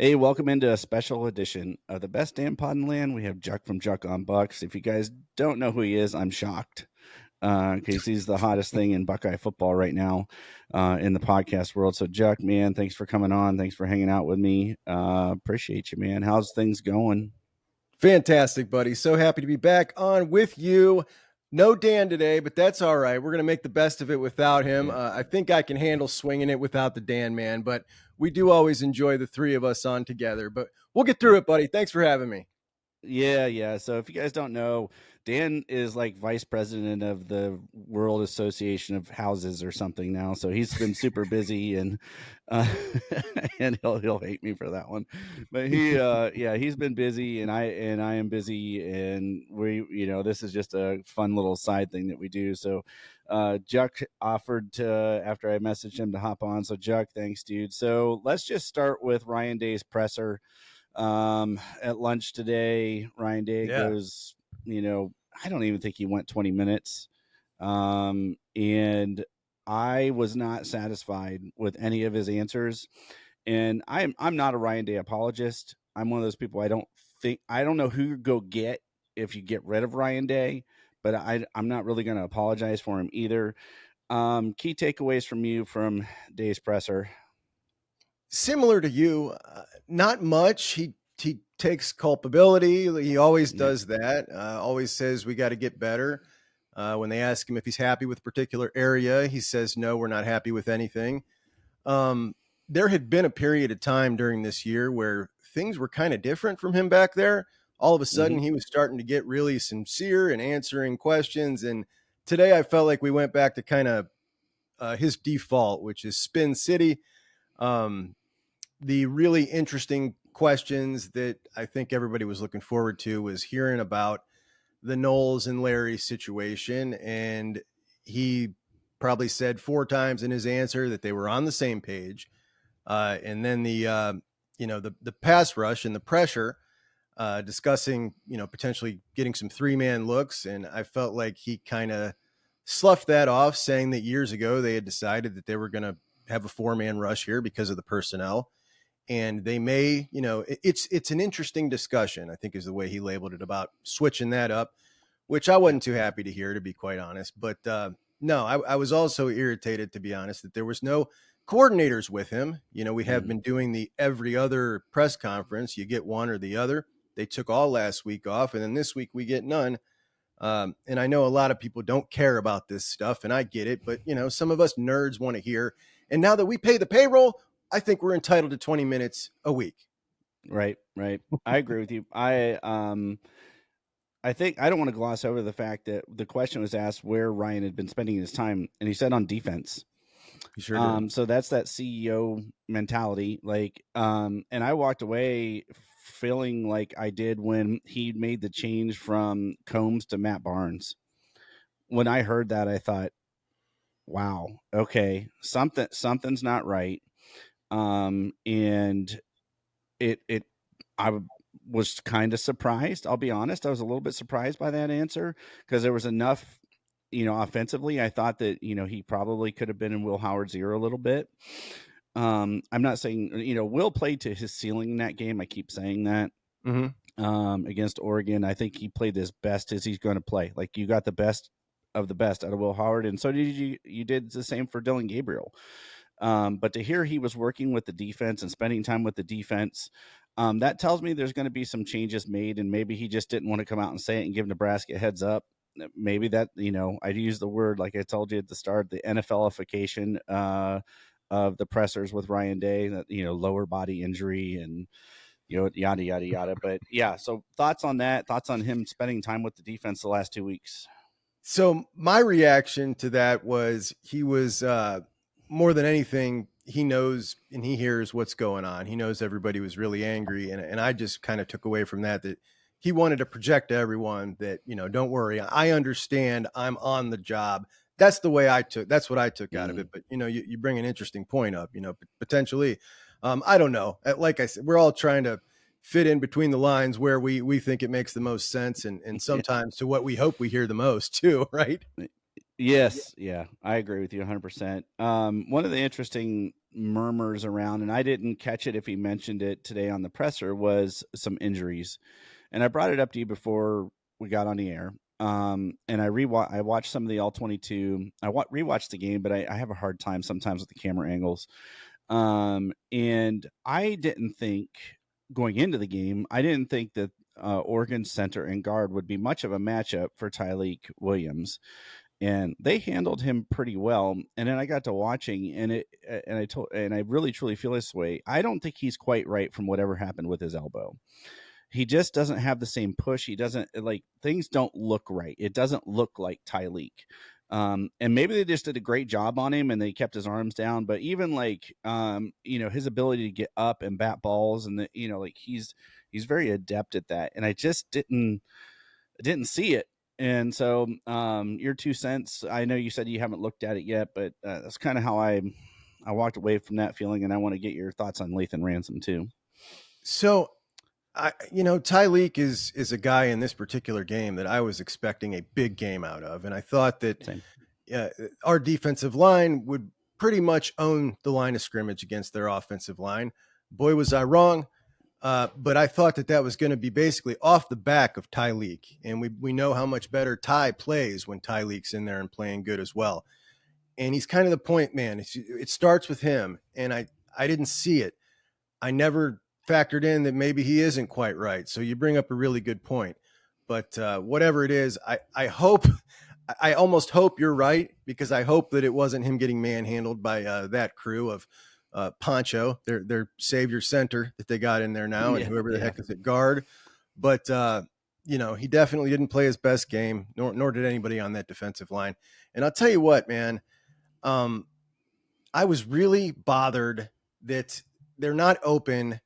Hey, welcome into a special edition of the best damn pod in the land. We have Juck from Juck on Bucks. If you guys don't know who he is, I'm shocked because he's the hottest thing in Buckeye football right now in the podcast world. So, Juck, man, thanks for coming on. Thanks for hanging out with me. Appreciate you, man. How's things going? Fantastic, buddy. So happy to be back on with you. No Dan today, but that's all right. We're going to make the best of it without him. Yeah. I think I can handle swinging it without the Dan man, but we do always enjoy the three of us on together. But we'll get through it, buddy. Thanks for having me. Yeah. So if you guys don't know, Dan is like vice president of the World Association of Houses or something now. So he's been super busy and and he'll hate me for that one. But he's been busy and I am busy and this is just a fun little side thing that we do. So Juck offered to after I messaged him to hop on. So Juck, thanks, dude. So let's just start with Ryan Day's presser. At lunch today, Ryan Day goes, I don't even think he went 20 minutes. And I was not satisfied with any of his answers. And I'm not a Ryan Day apologist. I'm one of those people I don't know who you go get if you get rid of Ryan Day, but I'm not really going to apologize for him either. Key takeaways from you from Day's presser. Similar to you, not much. He takes culpability. He always does that. Always says we got to get better. When they ask him if he's happy with a particular area, he says, no, we're not happy with anything. There had been a period of time during this year where things were kind of different from him back there. All of a sudden, he was starting to get really sincere and answering questions. And today I felt like we went back to kind of his default, which is Spin City. The really interesting questions that I think everybody was looking forward to was hearing about the Knowles and Larry situation. And he probably said 4 times in his answer that they were on the same page. And then the pass rush and the pressure, discussing, potentially getting some 3-man looks. And I felt like he kind of sloughed that off, saying that years ago they had decided that they were going to have a 4-man rush here because of the personnel. And they may, it's an interesting discussion, I think is the way he labeled it, about switching that up, which I wasn't too happy to hear, to be quite honest. But no, I was also irritated, to be honest, that there was no coordinators with him. We have been doing the every other press conference. You get one or the other. They took all last week off, and then this week we get none. And I know a lot of people don't care about this stuff, and I get it. But, some of us nerds want to hear. And now that we pay the payroll, I think we're entitled to 20 minutes a week. Right. I agree with you. I think I don't want to gloss over the fact that the question was asked where Ryan had been spending his time, and he said on defense. He sure did. So that's that CEO mentality. And I walked away feeling like I did when he made the change from Combs to Matt Barnes. When I heard that, I thought, wow, okay, something's not right. And I was kind of surprised. I'll be honest. I was a little bit surprised by that answer because there was enough, offensively. I thought that, he probably could have been in Will Howard's ear a little bit. I'm not saying, Will played to his ceiling in that game. I keep saying that. Against Oregon, I think he played as best as he's going to play. Like, you got the best of the best out of Will Howard. And so did you. You did the same for Dylan Gabriel. But to hear he was working with the defense and spending time with the defense, that tells me there's going to be some changes made, and maybe he just didn't want to come out and say it and give Nebraska a heads up. Maybe that, I use the word, like I told you at the start, the NFLification of the pressers with Ryan Day, that, lower body injury and, yada, yada, yada. But yeah, so thoughts on that, thoughts on him spending time with the defense the last 2 weeks. So my reaction to that was he was, more than anything, he knows and he hears what's going on. He knows everybody was really angry. And I just kind of took away from that he wanted to project to everyone that, don't worry, I understand, I'm on the job. That's what I took out of it. But, you bring an interesting point up, potentially. I don't know. Like I said, we're all trying to fit in between the lines where we think it makes the most sense. And sometimes to what we hope we hear the most too. Right. Yes, yeah, I agree with you 100%. One of the interesting murmurs around, and I didn't catch it if he mentioned it today on the presser, was some injuries. And I brought it up to you before we got on the air. And I watched some of the all 22. Rewatched the game, but I have a hard time sometimes with the camera angles. And I didn't think going into the game, I didn't think that Oregon center and guard would be much of a matchup for Tyleik Williams, and they handled him pretty well. And then I got to watching, and I really truly feel this way. I don't think he's quite right from whatever happened with his elbow. He just doesn't have the same push. He doesn't, like, things don't look right. It doesn't look like Tyleik. And maybe they just did a great job on him and they kept his arms down. But even like, his ability to get up and bat balls, and like he's very adept at that. And I just didn't see it. And so, your 2 cents. I know you said you haven't looked at it yet, but that's kind of how I walked away from that feeling. And I want to get your thoughts on Lathan Ransom too. So Tyleik is a guy in this particular game that I was expecting a big game out of, and I thought that Same. our defensive line would pretty much own the line of scrimmage against their offensive line. Boy, was I wrong. But I thought that was going to be basically off the back of Tyleik, and we know how much better Ty plays when Tyleik's in there and playing good as well. And he's kind of the point man. It starts with him, and I didn't see it. I never factored in that maybe he isn't quite right. So you bring up a really good point. But whatever it is, I almost hope you're right, because I hope that it wasn't him getting manhandled by that crew of Poncho, their savior center that they got in there now, and whoever the heck is at guard. But he definitely didn't play his best game, nor did anybody on that defensive line. And I'll tell you what, man, I was really bothered that they're not open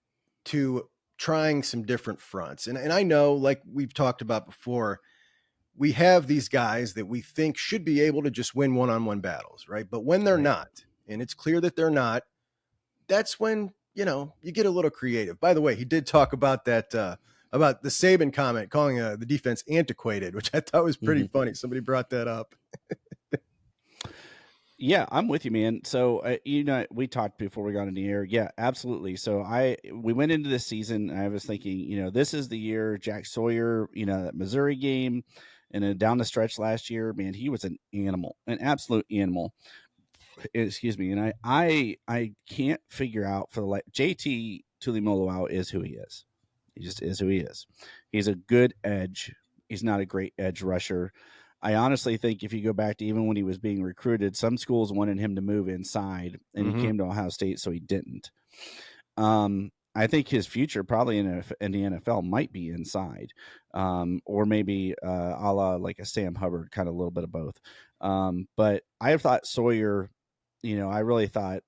to trying some different fronts. And I know, like we've talked about before, we have these guys that we think should be able to just win one-on-one battles, right? But when they're not, and it's clear that they're not, that's when, you get a little creative. By the way, he did talk about that, about the Saban comment, calling the defense antiquated, which I thought was pretty funny. Somebody brought that up. Yeah, I'm with you, man. So, we talked before we got in the air. Yeah, absolutely. So we went into this season, and I was thinking, this is the year Jack Sawyer, that Missouri game, and then down the stretch last year, man, he was an animal, an absolute animal. Excuse me. And I can't figure out for the life. JT Tulimoloau is who he is. He just is who he is. He's a good edge. He's not a great edge rusher. I honestly think if you go back to even when he was being recruited, some schools wanted him to move inside, and he came to Ohio State, so he didn't. I think his future probably in the NFL might be inside, or maybe a la like a Sam Hubbard, kind of a little bit of both. But I thought Sawyer, I really thought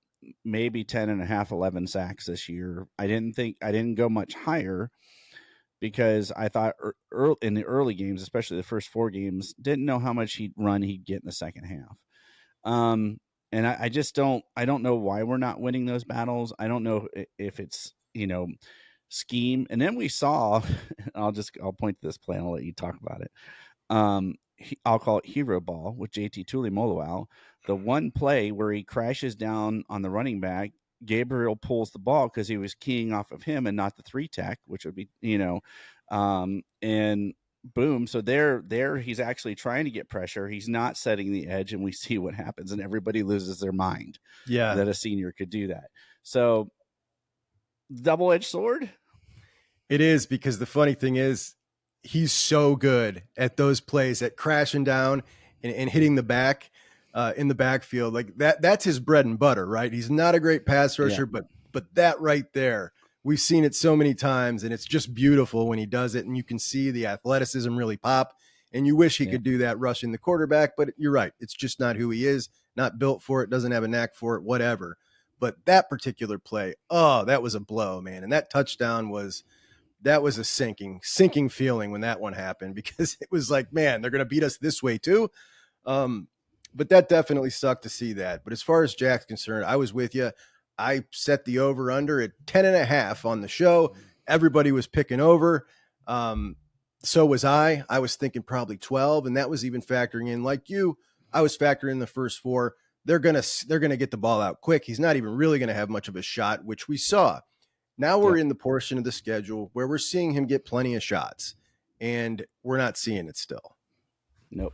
maybe 10 and a half, 11 sacks this year. I didn't go much higher, because I thought in the early games, especially the first 4 games, didn't know how much he'd get in the second half. And I just I don't know why we're not winning those battles. I don't know if it's, scheme. And then we saw, I'll point to this play and I'll let you talk about it. I'll call it hero ball with JT Tulimoloau. The one play where he crashes down on the running back, Gabriel pulls the ball because he was keying off of him and not the 3-tech, which would be, and boom. So there he's actually trying to get pressure. He's not setting the edge, and we see what happens, and everybody loses their mind. Yeah, that a senior could do that. So double-edged sword. It is, because the funny thing is, he's so good at those plays, at crashing down and hitting the back in the backfield. Like that's his bread and butter, right? He's not a great pass rusher, but that right there, we've seen it so many times, and it's just beautiful when he does it, and you can see the athleticism really pop, and you wish he could do that rushing the quarterback, but you're right. It's just not who he is, not built for it, doesn't have a knack for it, whatever. But that particular play, that was a blow, man. And that touchdown was a sinking feeling when that one happened, because it was like, man, they're going to beat us this way too. But that definitely sucked to see that. But as far as Jack's concerned, I was with you. I set the over under at 10.5 on the show. Everybody was picking over. So was I. I was thinking probably 12. And that was even factoring in, like you, I was factoring in the first 4. They're gonna get the ball out quick. He's not even really gonna have much of a shot, which we saw. Now we're Yep. in the portion of the schedule where we're seeing him get plenty of shots, and we're not seeing it still. Nope.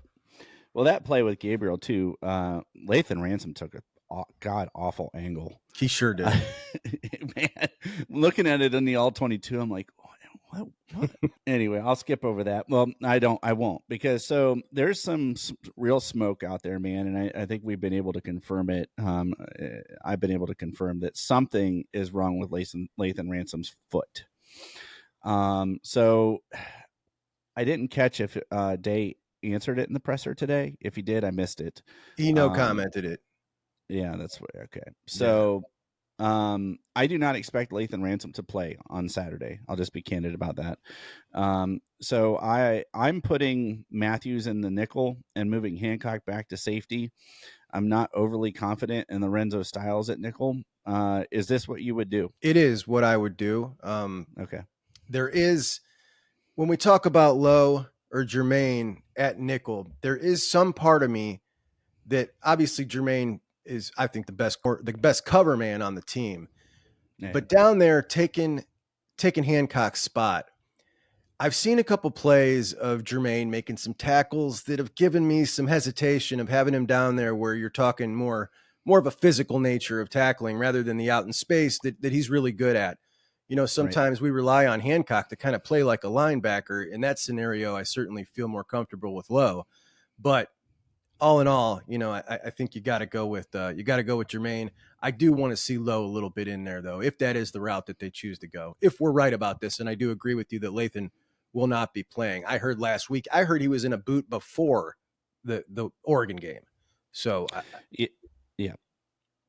Well, that play with Gabriel too, Lathan Ransom took a god awful angle. He sure did. Man, looking at it in the all 22, I'm like, what? Anyway, I'll skip over that. Well, I won't, because so there's some real smoke out there, man, and I think we've been able to confirm it. I've been able to confirm that something is wrong with Lathan Ransom's foot. So I didn't catch if Day answered it in the presser today. If he did, I missed it. He commented it. Yeah, that's okay. So, I do not expect Lathan Ransom to play on Saturday. I'll just be candid about that. So I'm putting Matthews in the nickel and moving Hancock back to safety. I'm not overly confident in Lorenzo Styles at nickel. Is this what you would do? It is what I would do. Okay. There is, when we talk about Lowe or Jermaine at nickel, there is some part of me that obviously Jermaine is, I think, the best cover man on the team. Yeah. But down there taking Hancock's spot, I've seen a couple plays of Jermaine making some tackles that have given me some hesitation of having him down there, where you're talking more of a physical nature of tackling rather than the out in space that he's really good at. You know, sometimes we rely on Hancock to kind of play like a linebacker. In that scenario, I certainly feel more comfortable with Lowe. But all in all, you know, I think you got to go with Jermaine. I do want to see Lowe a little bit in there, though, if that is the route that they choose to go. If we're right about this, and I do agree with you that Lathan will not be playing. I heard last week, he was in a boot before the Oregon game. So yeah,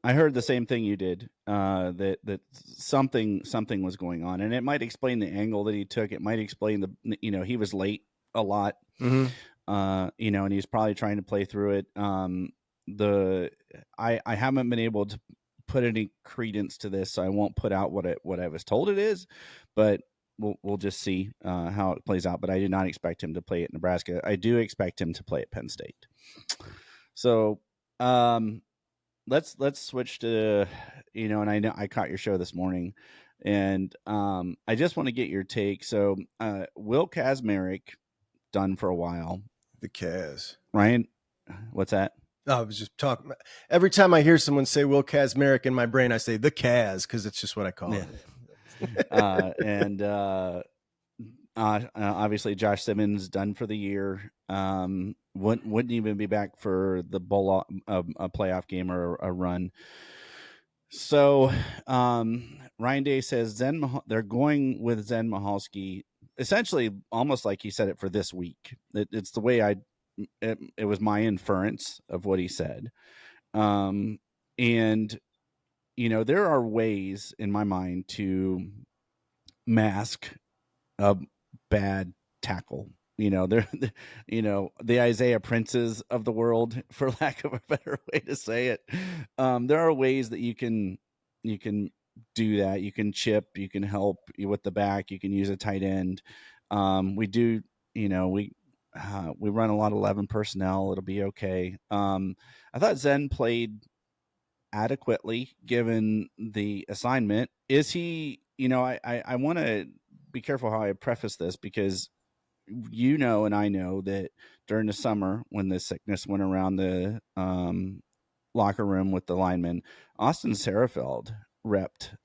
I heard the same thing you did. That something was going on, and it might explain the angle that he took. It might explain he was late a lot. Mm-hmm. And he's probably trying to play through it. I haven't been able to put any credence to this, so I won't put out what I was told it is, but we'll just see how it plays out. But I did not expect him to play at Nebraska. I do expect him to play at Penn State. So let's switch to, and I know I caught your show this morning, and I just want to get your take. So Will Kazmarek, done for a while. The Kaz. Ryan, what's that? I was just talking. Every time I hear someone say Will Kazmarek in my brain, I say the Kaz, because it's just what I call it. And obviously Josh Simmons done for the year. Wouldn't even be back for the bowl a playoff game or a run. So Ryan Day says they're going with Zen Michalski, essentially almost like he said it for this week. It's the way it was my inference of what he said. And there are ways in my mind to mask a bad tackle. They're the Isaiah Princes of the world, for lack of a better way to say it. There are ways that you can do that. You can chip, you can help with the back, you can use a tight end. We do, we run a lot of 11 personnel. It'll be okay. I thought Zen played adequately given the assignment. Is he, I want to be careful how I preface this, because and I know that during the summer when the sickness went around the locker room with the linemen, Austin Sarafeld repped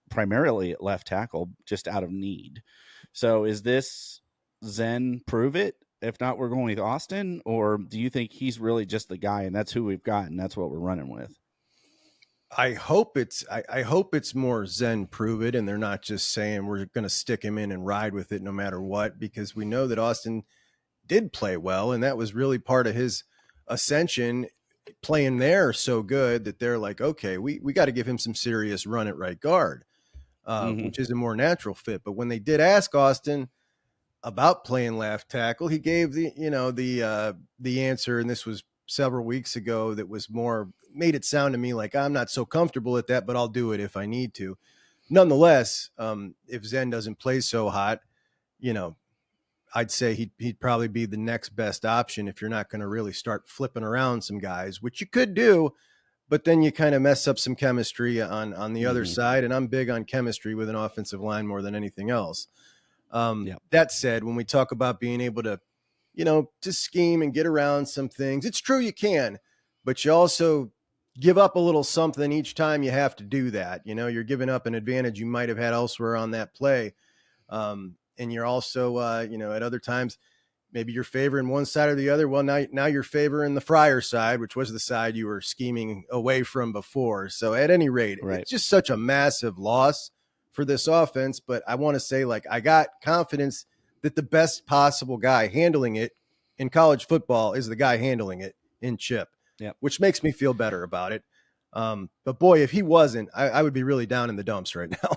primarily at left tackle just out of need. So is this Zen prove it? If not, we're going with Austin, or do you think he's really just the guy and that's who we've got and that's what we're running with? I hope it's more Zen prove it, and they're not just saying we're going to stick him in and ride with it no matter what, because we know that Austin did play well, and that was really part of his ascension, playing there so good that they're like, okay, we got to give him some serious run at right guard, which is a more natural fit. But when they did ask Austin about playing left tackle, he gave the answer, and this was several weeks ago, that was made it sound to me like I'm not so comfortable at that, but I'll do it if I need to. Nonetheless, if Zen doesn't play so hot, I'd say he'd probably be the next best option if you're not going to really start flipping around some guys, which you could do, but then you kind of mess up some chemistry on the other Hmm. side. And I'm big on chemistry with an offensive line more than anything else. Yeah. That said, when we talk about being able to, to scheme and get around some things, it's true you can, but you also give up a little something each time you have to do that. You're giving up an advantage you might have had elsewhere on that play. And you're also, at other times, maybe you're favoring one side or the other. Well, now you're favoring the Fryer side, which was the side you were scheming away from before. So at any rate, Right. it's just such a massive loss for this offense. But I want to say, like, I got confidence that the best possible guy handling it in college football is the guy handling it in Chip, Yep. which makes me feel better about it. But boy, if he wasn't, I would be really down in the dumps right now.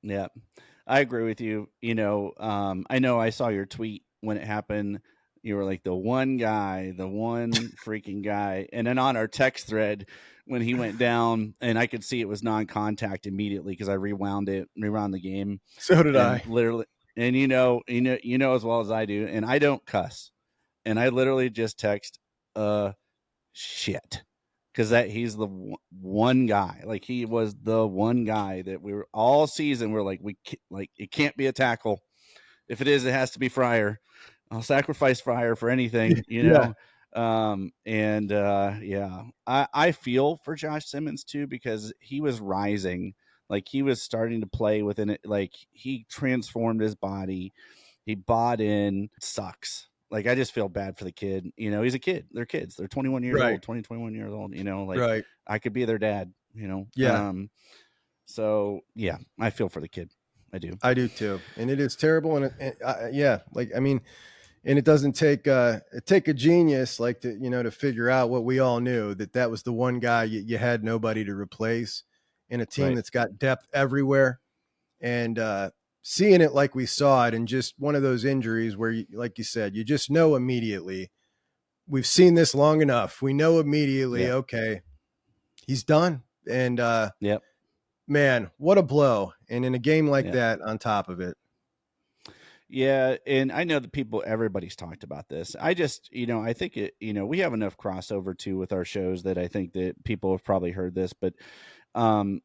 Yeah. I agree with you. I know I saw your tweet when it happened. You were like the one freaking guy. And then on our text thread, when he went down, and I could see it was non-contact immediately because I rewound the game, So did and I. literally, and you know as well as I do, and I don't cuss, and I literally just text, shit, because that he's the one guy. Like, he was the one guy that we were all season. We're like, it can't be a tackle. If it is, it has to be Fryer. I'll sacrifice Fryer for anything, Yeah. Yeah, I feel for Josh Simmons too, because he was rising. Like, he was starting to play within it. Like, he transformed his body. He bought in. It sucks. Like, I just feel bad for the kid. He's a kid. They're kids. They're 21 years Right. old, 21 years old. Like, Right. I could be their dad. Yeah. So yeah, I feel for the kid. I do. I do too, and it is terrible. Yeah, like, I mean, and it doesn't take a genius like to figure out what we all knew, that was the one guy you had nobody to replace in a team Right. that's got depth everywhere, and seeing it like we saw it, and just one of those injuries where, like you said, you just know immediately. We've seen this long enough. We know immediately. Yep. Okay, he's done, and Yep. man, what a blow! And in a game like Yep. that, on top of it. Yeah, and I know that everybody's talked about this. I just, I think we have enough crossover too with our shows that I think that people have probably heard this, but um,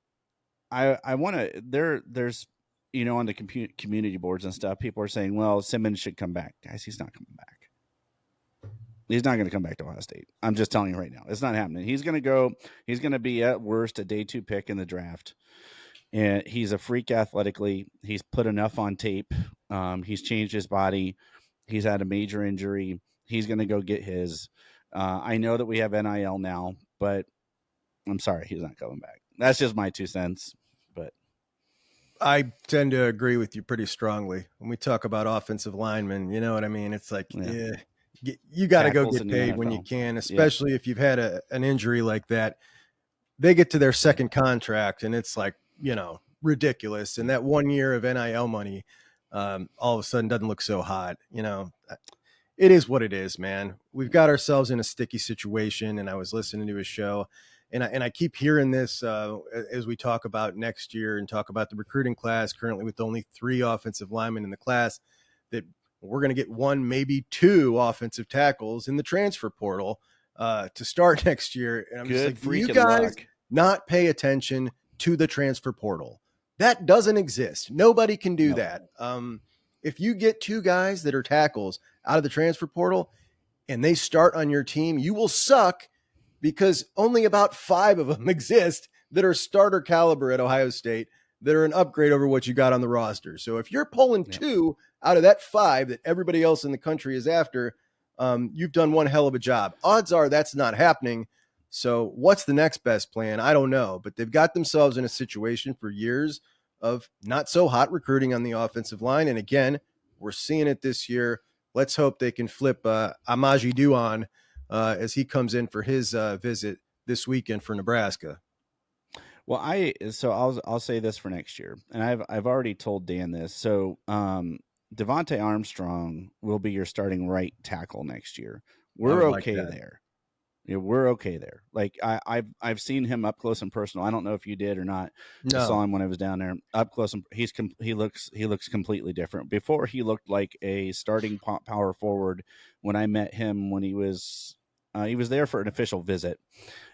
I want to. There's, on the community boards and stuff, people are saying, well, Simmons should come back. Guys, he's not coming back. He's not going to come back to Ohio State. I'm just telling you right now, it's not happening. He's going to go. He's going to be at worst a day 2 pick in the draft. And he's a freak athletically. He's put enough on tape. He's changed his body. He's had a major injury. He's going to go get his. I know that we have NIL now, but I'm sorry, he's not coming back. That's just my 2 cents. But I tend to agree with you pretty strongly when we talk about offensive linemen. You know what I mean? It's like, yeah, you got to go tackles get in the paid when you NFL. can, Yeah, especially if you've had an injury like that. They get to their second contract, and it's like, ridiculous. And that 1 year of NIL money, all of a sudden doesn't look so hot. It is what it is, man. We've got ourselves in a sticky situation. And I was listening to his show, and I keep hearing this as we talk about next year and talk about the recruiting class currently with only 3 offensive linemen in the class, that we're going to get 1, maybe 2 offensive tackles in the transfer portal to start next year. And I'm just good like, do you freaking guys luck. not pay attention to the transfer portal? That doesn't exist. Nobody can do Nope. that. If you get 2 guys that are tackles out of the transfer portal and they start on your team, you will suck, because only about 5 of them exist that are starter caliber at Ohio State, that are an upgrade over what you got on the roster. So if you're pulling Yep. 2 out of that 5 that everybody else in the country is after, you've done one hell of a job. Odds are that's not happening. So what's the next best plan? I don't know, but they've got themselves in a situation for years of not so hot recruiting on the offensive line. And again, we're seeing it this year. Let's hope they can flip Amaji Duan as he comes in for his visit this weekend for Nebraska. Well, I'll say this for next year, and I've already told Dan this. So Devontae Armstrong will be your starting right tackle next year. I We're would like okay that. there. Yeah, we're okay there. Like I've seen him up close and personal. I don't know if you did or not. I saw No. him when I was down there up close, and he looks completely different. Before he looked like a starting power forward. When I met him, when he was there for an official visit,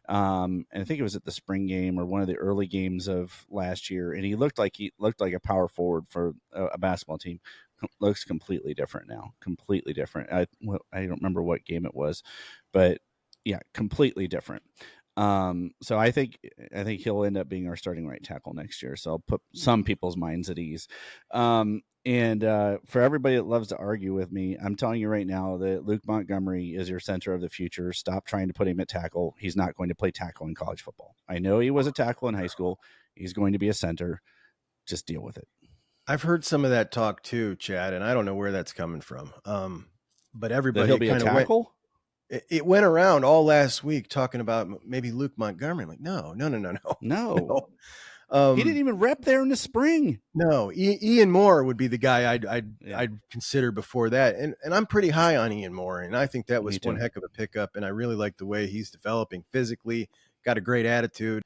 and I think it was at the spring game or one of the early games of last year, and he looked like a power forward for a basketball team. Looks completely different now. Completely different. I don't remember what game it was, but yeah, completely different. So I think he'll end up being our starting right tackle next year. So I'll put some people's minds at ease. And for everybody that loves to argue with me, I'm telling you right now that Luke Montgomery is your center of the future. Stop trying to put him at tackle. He's not going to play tackle in college football. I know he was a tackle in high school. He's going to be a center. Just deal with it. I've heard some of that talk too, Chad, and I don't know where that's coming from. But That everybody he'll be a kind of went. tackle? It went around all last week talking about maybe Luke Montgomery. I'm like, no, No. no. He didn't even rep there in the spring. No, Ian Moore would be the guy Yeah. I'd consider before that, and I'm pretty high on Ian Moore, and I think that Me was too. one heck of a pickup, and I really like the way he's developing physically. Got a great attitude.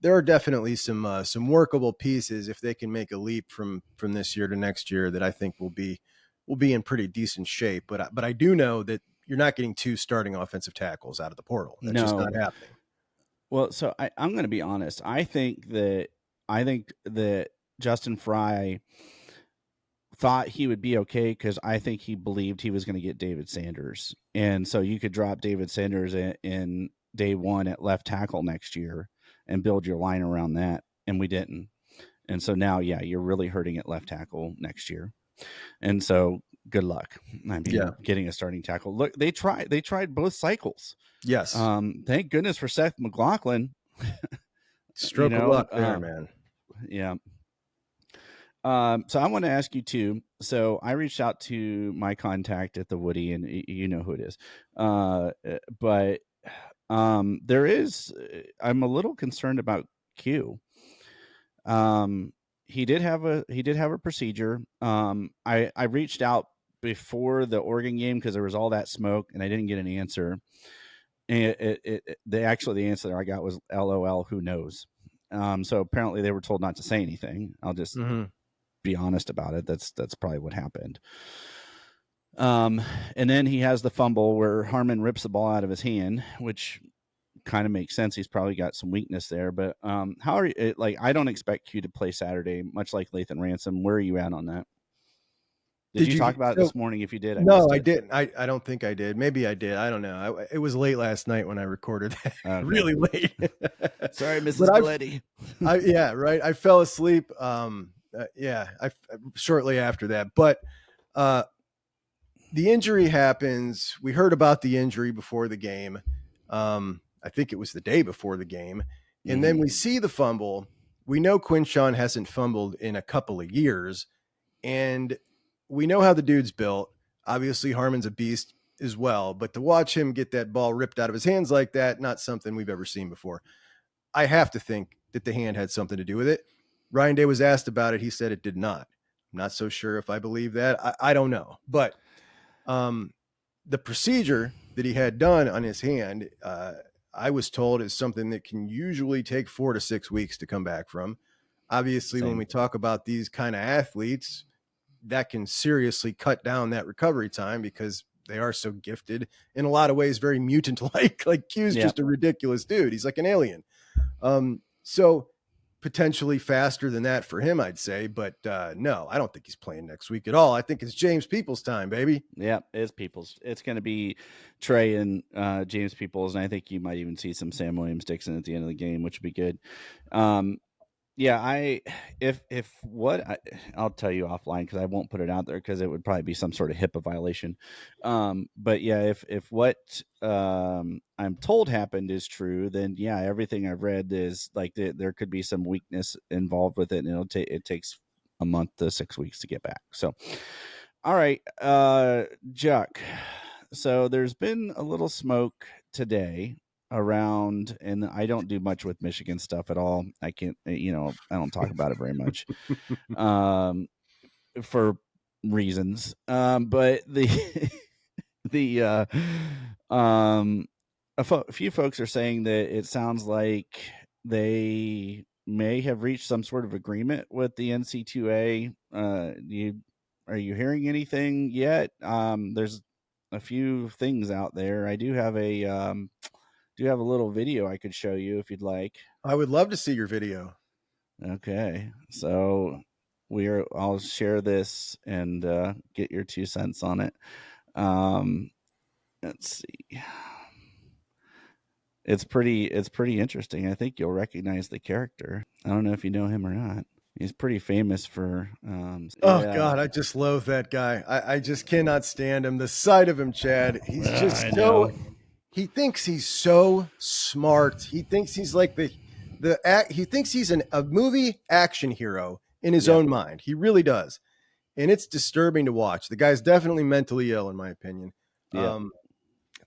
There are definitely some workable pieces if they can make a leap from this year to next year that I think will be in pretty decent shape. But I do know that you're not getting two starting offensive tackles out of the portal. That's just not No. happening. Well, so I'm going to be honest. I think that Justin Fry thought he would be okay because I think he believed he was going to get David Sanders, and so you could drop David Sanders in day one at left tackle next year and build your line around that, and we didn't. And so now, yeah, you're really hurting at left tackle next year. And so good luck. I mean, Yeah. getting a starting tackle. Look, they tried both cycles. Yes. Thank goodness for Seth McLaughlin. Stroke of luck there, man. Yeah. So I want to ask you too. So I reached out to my contact at the Woody, and you know who it is. But there is. I'm a little concerned about Q. He did have a procedure. I reached out before the Oregon game because there was all that smoke, and I didn't get an answer. And the answer I got was LOL. Who knows? So apparently they were told not to say anything. I'll just be honest about it. That's probably what happened. And then he has the fumble where Harmon rips the ball out of his hand, which kind of makes sense. He's probably got some weakness there. But how are you? Like, I don't expect Q to play Saturday, much like Lathan Ransom. Where are you at on that? Did you talk about it this morning? If you did, I missed I it. didn't. I don't think I did. Maybe I did. I don't know. It was late last night when I recorded that. Okay. Really late. Sorry, Mrs. Belletti. Yeah, right. I fell asleep. Shortly after that. But the injury happens. We heard about the injury before the game. I think it was the day before the game. And then we see the fumble. We know Quinshon hasn't fumbled in a couple of years. And we know how the dude's built. Obviously, Harmon's a beast as well. But to watch him get that ball ripped out of his hands like that, not something we've ever seen before. I have to think that the hand had something to do with it. Ryan Day was asked about it. He said it did not. I'm not so sure if I believe that. I don't know. But the procedure that he had done on his hand, I was told is something that can usually take 4 to 6 weeks to come back from. Obviously, when we talk about these kind of athletes, that can seriously cut down that recovery time because they are so gifted in a lot of ways, very mutant-like. Like Q's just a ridiculous dude. He's like an alien. So potentially faster than that for him, I'd say. But no, I don't think he's playing next week at all. I think it's James Peoples' time, baby. Yeah, it's Peoples. It's going to be Trey and James Peoples, and I think you might even see some Sam Williams-Dixon at the end of the game, which would be good. Yeah, I'll tell you offline because I won't put it out there because it would probably be some sort of HIPAA violation. But yeah, if what I'm told happened is true, then yeah, everything I've read is like there could be some weakness involved with it, and it takes a month to 6 weeks to get back. So, all right, Juck. So there's been a little smoke today around, and I don't do much with Michigan stuff at all. I can't, I don't talk about it very much, for reasons. But the a few folks are saying that it sounds like they may have reached some sort of agreement with the NC2A. Are you hearing anything yet? There's a few things out there. I do have a little video I could show you if you'd like. I would love to see your video. Okay, so I'll share this and get your 2 cents on it. Let's see. It's pretty interesting. I think you'll recognize the character. I don't know if you know him or not. He's pretty famous for Oh yeah. God, I just loathe that guy. I just cannot stand him. The sight of him, Chad. He's just I so know. he thinks he's so smart. He thinks he's like he thinks he's a movie action hero in his Yep. own mind. He really does. And it's disturbing to watch. The guy's definitely mentally ill, in my opinion. Yep.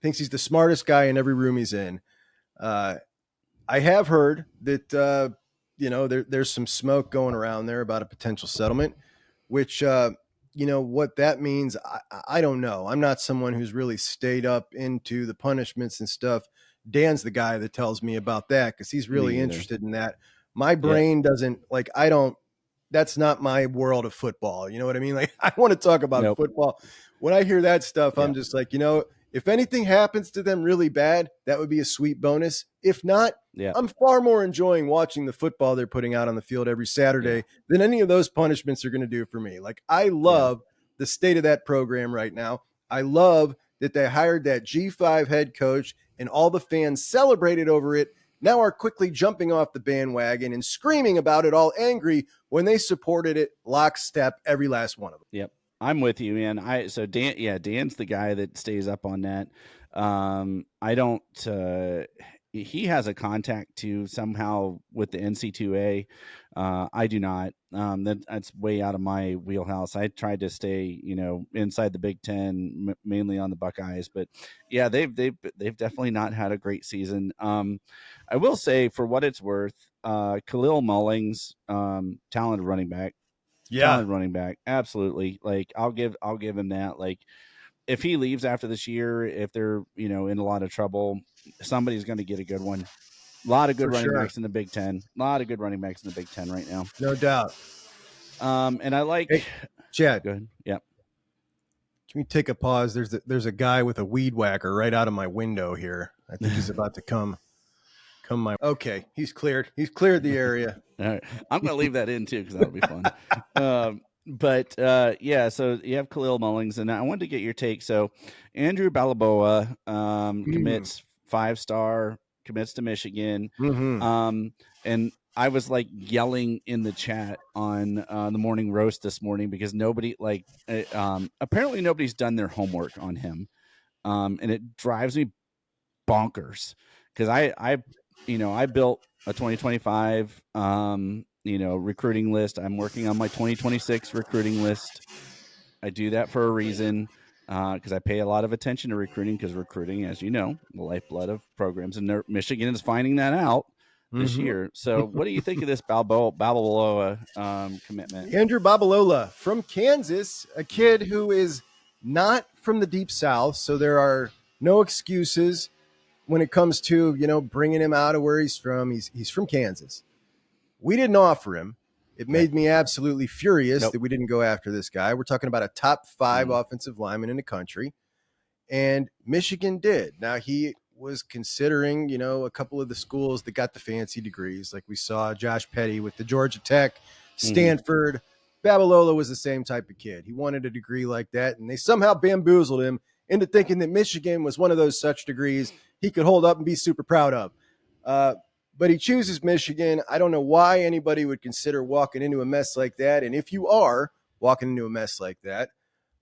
Thinks he's the smartest guy in every room he's in. I have heard that there's some smoke going around there about a potential settlement, which what that means. I don't know. I'm not someone who's really stayed up into the punishments and stuff. Dan's the guy that tells me about that because he's Me really either. interested in that. My Yep. brain doesn't like. I don't. That's not my world of football. You know what I mean? Like I want to talk about Nope. football. When I hear that stuff, I'm Yep. just like, if anything happens to them really bad, that would be a sweet bonus. If not, Yep. I'm far more enjoying watching the football they're putting out on the field every Saturday Yeah. than any of those punishments are going to do for me. Like I Yeah. love the state of that program right now. I love that they hired that G5 head coach and all the fans celebrated over it. Now are quickly jumping off the bandwagon and screaming about it, all angry when they supported it lockstep, every last one of them. Yep. I'm with you, man. Dan's the guy that stays up on that. I don't he has a contact to somehow with the NC2A. I do not. That's way out of my wheelhouse. I tried to stay, inside the Big Ten, mainly on the Buckeyes, but yeah, they've definitely not had a great season. I will say, for what it's worth, Khalil Mullings, talented running back. Yeah, Talented running back, absolutely. Like I'll give him that. Like if he leaves after this year, if they're in a lot of trouble, somebody's going to get a good one. A lot of good for running sure. backs in the Big Ten. A lot of good running backs in the Big Ten right now. No doubt. And I like. Hey, Chad, Go ahead. Yep. can we take a pause? There's a guy with a weed whacker right out of my window here. I think he's about to come my. Okay, he's cleared. He's cleared the area. All right. I'm going to leave that in too because that'll be fun. Yeah, so you have Khalil Mullings, and I wanted to get your take. So Andrew Balboa commits 5-star, commits to Michigan. Mm-hmm. And I was like yelling in the chat on the morning roast this morning because nobody apparently nobody's done their homework on him. And it drives me bonkers because I built a 2025 recruiting list. I'm working on my 2026 recruiting list. I do that for a reason because I pay a lot of attention to recruiting because recruiting, as you know, the lifeblood of programs, and Michigan is finding that out this year. So what do you think of this Balboa commitment? Andrew Babalola from Kansas, a kid who is not from the deep South, so there are no excuses when it comes to bringing him out of where he's from. He's from Kansas. We didn't offer him. It made me absolutely furious that we didn't go after this guy. We're talking about a top 5 offensive lineman in the country, and Michigan did. Now he was considering, a couple of the schools that got the fancy degrees, like we saw Josh Petty with the Georgia Tech, Stanford. Babalola was the same type of kid. He wanted a degree like that, and they somehow bamboozled him into thinking that Michigan was one of those such degrees he could hold up and be super proud of. But he chooses Michigan. I don't know why anybody would consider walking into a mess like that. And if you are walking into a mess like that,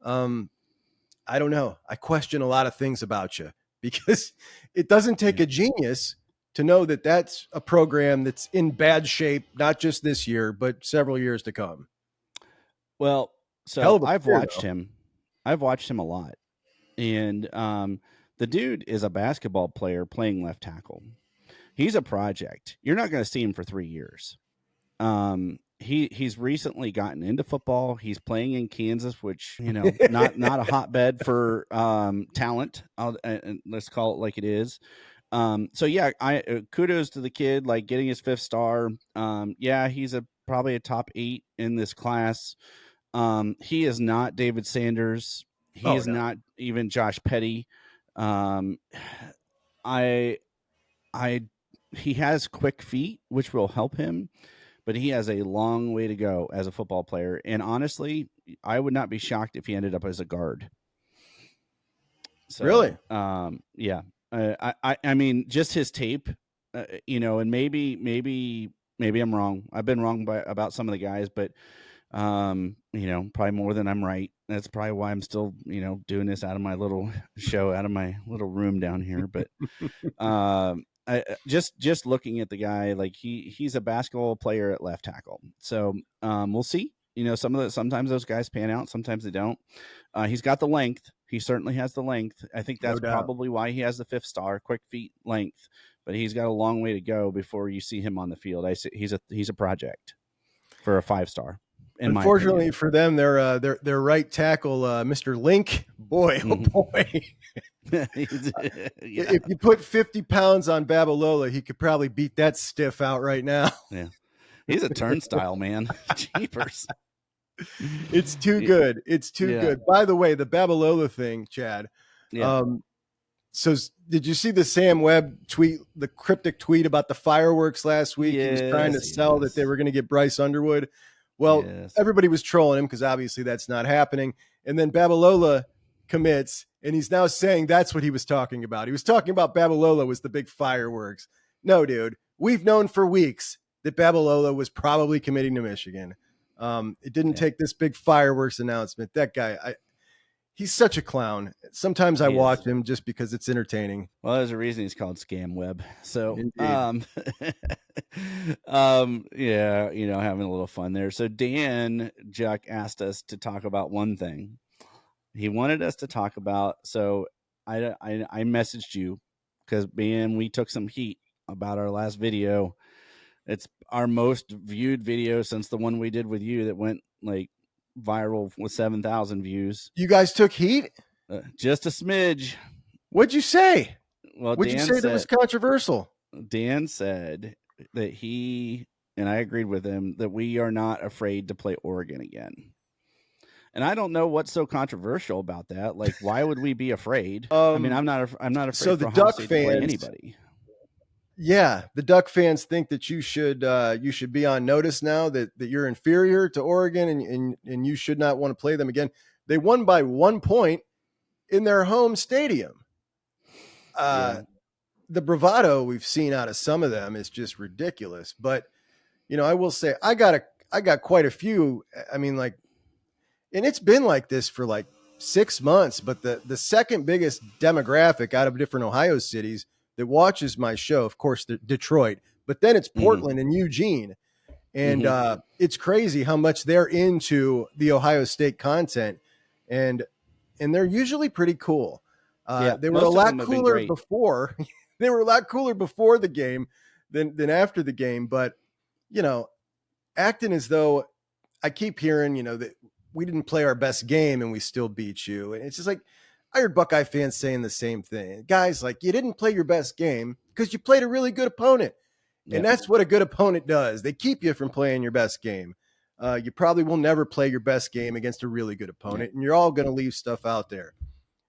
I don't know. I question a lot of things about you because it doesn't take a genius to know that that's a program that's in bad shape, not just this year, but several years to come. Well, so I've watched him. I've watched him a lot. And the dude is a basketball player playing left tackle. He's a project. You're not going to see him for 3 years. He's recently gotten into football. He's playing in Kansas, which not a hotbed for talent. Let's call it like it is. So yeah, I kudos to the kid, like getting his 5th star. Yeah, he's probably a top 8 in this class. He is not David Sanders. He Oh is no. not even Josh Petty. Um, I, I, he has quick feet, which will help him, but he has a long way to go as a football player. And honestly, I would not be shocked if he ended up as a guard. So, Really? yeah, I mean, just his tape, and maybe I'm wrong. I've been wrong about some of the guys, but probably more than I'm right. That's probably why I'm still, doing this out of my little show, out of my little room down here. But just looking at the guy, like he's a basketball player at left tackle. So we'll see. Sometimes those guys pan out, sometimes they don't. He's got the length. He certainly has the length. I think No that's doubt. probably why he has the 5th star, quick feet, length. But he's got a long way to go before you see him on the field. He's a project for a 5-star, in my Unfortunately opinion. for them, their right tackle, Mr. Link, boy, oh Mhm. boy. Yeah, If you put 50 pounds on Babalola, he could probably beat that stiff out right now. yeah. He's a turnstile, man. Jeepers. It's too Y- good. It's too Yeah, good. By the way, the Babalola thing, Chad. yeah. Um, did you see the Sam Webb tweet, the cryptic tweet about the fireworks last week? He was trying to Yes, sell that they yes, were going to get Bryce Underwood. Well, yes. everybody was trolling him because obviously that's not happening. And then Babalola commits, and he's now saying that's what he was talking about. He was talking about Babalola was the big fireworks. No, dude, we've known for weeks that Babalola was probably committing to Michigan. It didn't Yeah, take this big fireworks announcement. That guy, he's such a clown. Sometimes I he is. watch him just because it's entertaining. Well, there's a reason he's called Scam Web. So, Indeed. yeah, having a little fun there. So Dan Juck asked us to talk about one thing. He wanted us to talk about. So I messaged you because man, we took some heat about our last video. It's our most viewed video since the one we did with you that went like viral with 7,000 views. You guys took heat? Just a smidge. What'd you say? Well, What'd you say that was controversial? Dan said that he and I agreed with him that we are not afraid to play Oregon again. And I don't know what's so controversial about that. Like, why would we be afraid? I mean, Um, I'm not so afraid the for Ohio Duck State to play fans, anybody. yeah, the Duck fans think that you should be on notice now that you're inferior to Oregon and you should not want to play them again. They won by 1 point in their home stadium. Yeah. The bravado we've seen out of some of them is just ridiculous. But I will say I got quite a few. I mean, like, and it's been like this for like 6 months. But the second biggest demographic out of different Ohio cities that watches my show, of course, Detroit, but then it's Mm-hmm. Portland and Eugene. And Mm-hmm. it's crazy how much they're into the Ohio State content, and they're usually pretty cool. Yeah. They were a Most of lot them have been cooler great. before. They were a lot cooler before the game than after the game. But acting as though I keep hearing, that we didn't play our best game and we still beat you, and it's just like I heard Buckeye fans saying the same thing. Guys, like you didn't play your best game because you played a really good opponent. And Yeah. that's what a good opponent does. They keep you from playing your best game. You probably will never play your best game against a really good Yeah. opponent, and you're all going to leave stuff out there.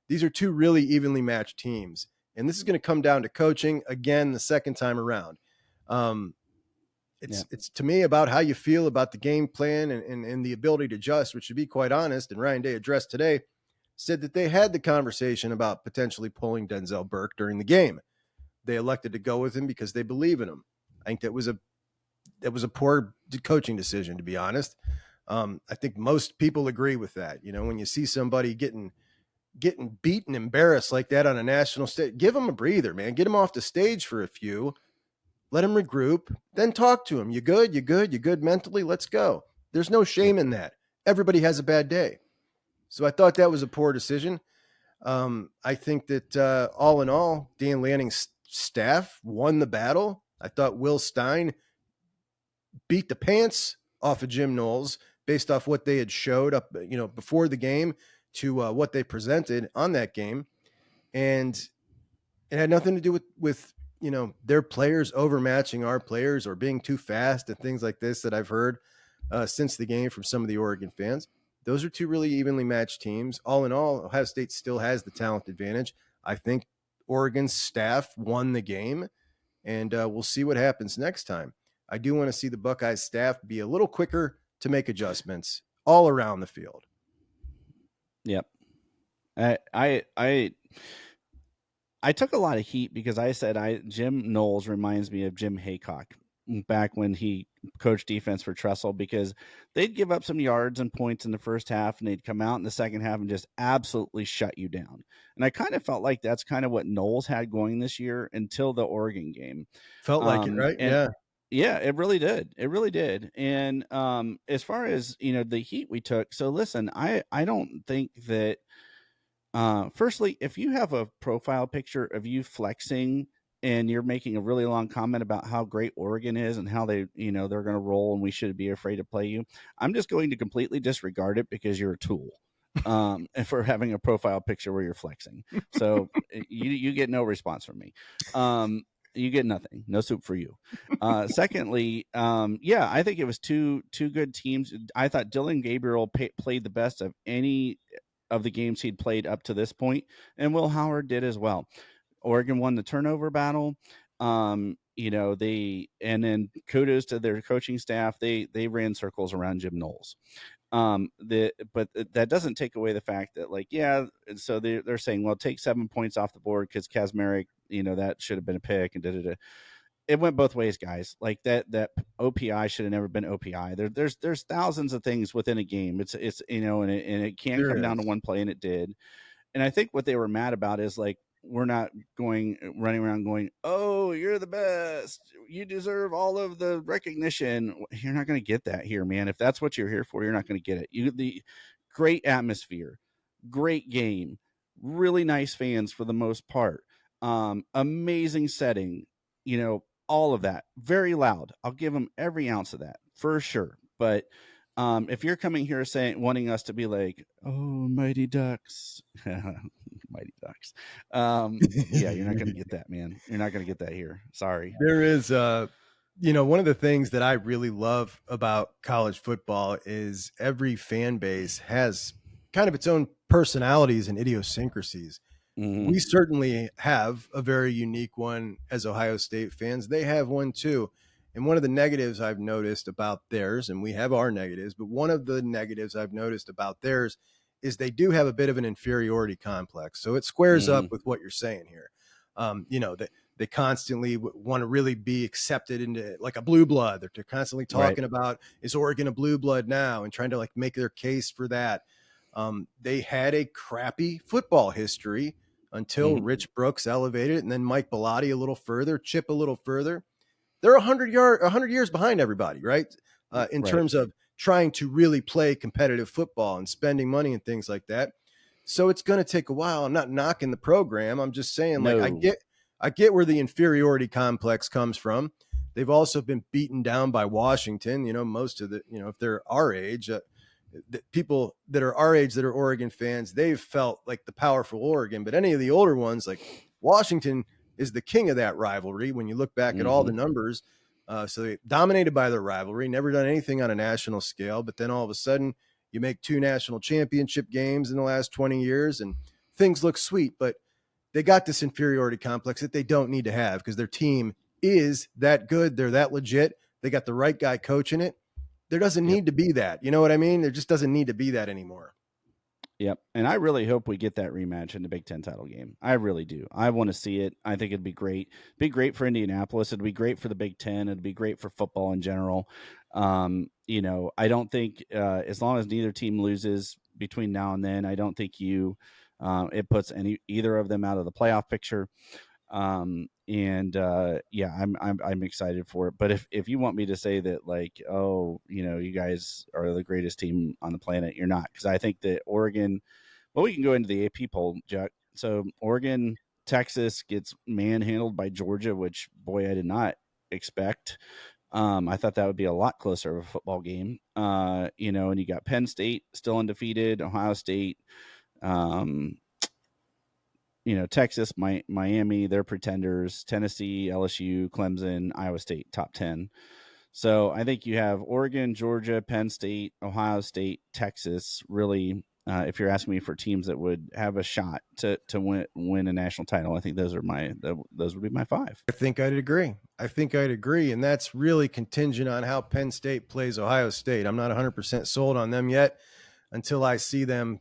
These are two really evenly matched teams, and this is going to come down to coaching again the second time around. Um, Yeah. it's to me about how you feel about the game plan and the ability to adjust, which to be quite honest, and Ryan Day addressed today, said that they had the conversation about potentially pulling Denzel Burke during the game. They elected to go with him because they believe in him. I think that was a poor coaching decision, to be honest. I think most people agree with that. When you see somebody getting beaten, embarrassed like that on a national stage, give them a breather, man. Get them off the stage for a few, let them regroup, then talk to them. You good? You good? You good mentally? Let's go. There's no Yeah. shame in that. Everybody has a bad day. So I thought that was a poor decision. I think that all in all, Dan Lanning's staff won the battle. I thought Will Stein beat the pants off of Jim Knowles based off what they had showed up, before the game to what they presented on that game. And It had nothing to do with their players overmatching our players or being too fast and things like this that I've heard since the game from some of the Oregon fans. Those are two really evenly matched teams. All in all, Ohio State still has the talent advantage. I think Oregon's staff won the game, and we'll see what happens next time. I do want to see the Buckeyes staff be a little quicker to make adjustments all around the field. Yep. I took a lot of heat because I said Jim Knowles reminds me of Jim Haycock back when he coached defense for Tressel, because they'd give up some yards and points in the first half and they'd come out in the second half and just absolutely shut you down. And I kind of felt like that's kind of what Knowles had going this year until the Oregon game. Felt like it, right? And Yeah. yeah, it really did. It really did. And as far as, the heat we took, so listen, I don't think that firstly, if you have a profile picture of you flexing and you're making a really long comment about how great Oregon is and how they're going to roll and we should be afraid to play you, I'm just going to completely disregard it because you're a tool. And for having a profile picture where you're flexing. So you get no response from me. You get nothing, no soup for you. Secondly, yeah, I think it was two good teams. I thought Dylan Gabriel played the best of any of the games he'd played up to this point, and Will Howard did as well. Oregon won the turnover battle. And then kudos to their coaching staff. They ran circles around Jim Knowles. But that doesn't take away the fact that, like, yeah, so they're saying, well, take 7 points off the board because Kazmarek, that should have been a pick and da-da-da. It went both ways, guys. Like that OPI should have never been OPI. There's thousands of things within a game. It's and it can There come down to is. one play, and it did. And I think what they were mad about is, like, we're not running around going, oh, you're the best, you deserve all of the recognition. You're not going to get that here, man. If that's what you're here for, you're not going to get it. The great atmosphere, great game, really nice fans for the most part, amazing setting, all of that, very loud. I'll give them every ounce of that for sure. But if you're coming here wanting us to be like, oh, Mighty Ducks, Mighty Ducks, yeah, you're not going to get that, man. You're not going to get that here. Sorry. There is, one of the things that I really love about college football is every fan base has kind of its own personalities and idiosyncrasies. Mm-hmm. We certainly have a very unique one as Ohio State fans. They have one too. And one of the negatives I've noticed about theirs, and we have our negatives, but one of the negatives I've noticed about theirs is they do have a bit of an inferiority complex. So it squares up Mm-hmm. with what you're saying here. They constantly want to really be accepted into like a blue blood. They're constantly talking about, is Oregon a blue blood now, and trying to like make their case for that. They had a crappy football history until Mm-hmm. Rich Brooks elevated it, and then Mike Bellotti a little further, Chip a little further. They're 100 years behind everybody, right? In Right. terms of trying to really play competitive football and spending money and things like that. So it's going to take a while. I'm not knocking the program. I'm just saying, like, No. I get where the inferiority complex comes from. They've also been beaten down by Washington. Most of the, if they're our age, the people that are our age that are Oregon fans, they've felt like the powerful Oregon. But any of the older ones, like Washington, is the king of that rivalry when you look back at all Mm-hmm. the numbers. So they dominated by their rivalry, never done anything on a national scale. But then all of a sudden, you make 2 national championship games in the last 20 years, and things look sweet. But they got this inferiority complex that they don't need to have because their team is that good. They're that legit. They got the right guy coaching it. There doesn't Yep. need to be that. You know what I mean? There just doesn't need to be that anymore. Yep. And I really hope we get that rematch in the Big Ten title game. I really do. I want to see it. I think it'd be great. Be great for Indianapolis. It'd be great for the Big Ten. It'd be great for football in general. I don't think as long as neither team loses between now and then, I don't think it puts either of them out of the playoff picture. Yeah, I'm excited for it. But if you want me to say that, like, oh, you guys are the greatest team on the planet, you're not, because I think that Oregon, well, we can go into the AP poll, Juck. So Oregon, Texas gets manhandled by Georgia, which, boy, I did not expect. I thought that would be a lot closer of a football game. And you got Penn State still undefeated, Ohio State, Texas, Miami, they're pretenders. Tennessee, LSU, Clemson, Iowa State, top 10. So I think you have Oregon, Georgia, Penn State, Ohio State, Texas. Really, if you're asking me for teams that would have a shot to win a national title, I think those would be my 5. I think I'd agree. And that's really contingent on how Penn State plays Ohio State. I'm not 100% sold on them yet until I see them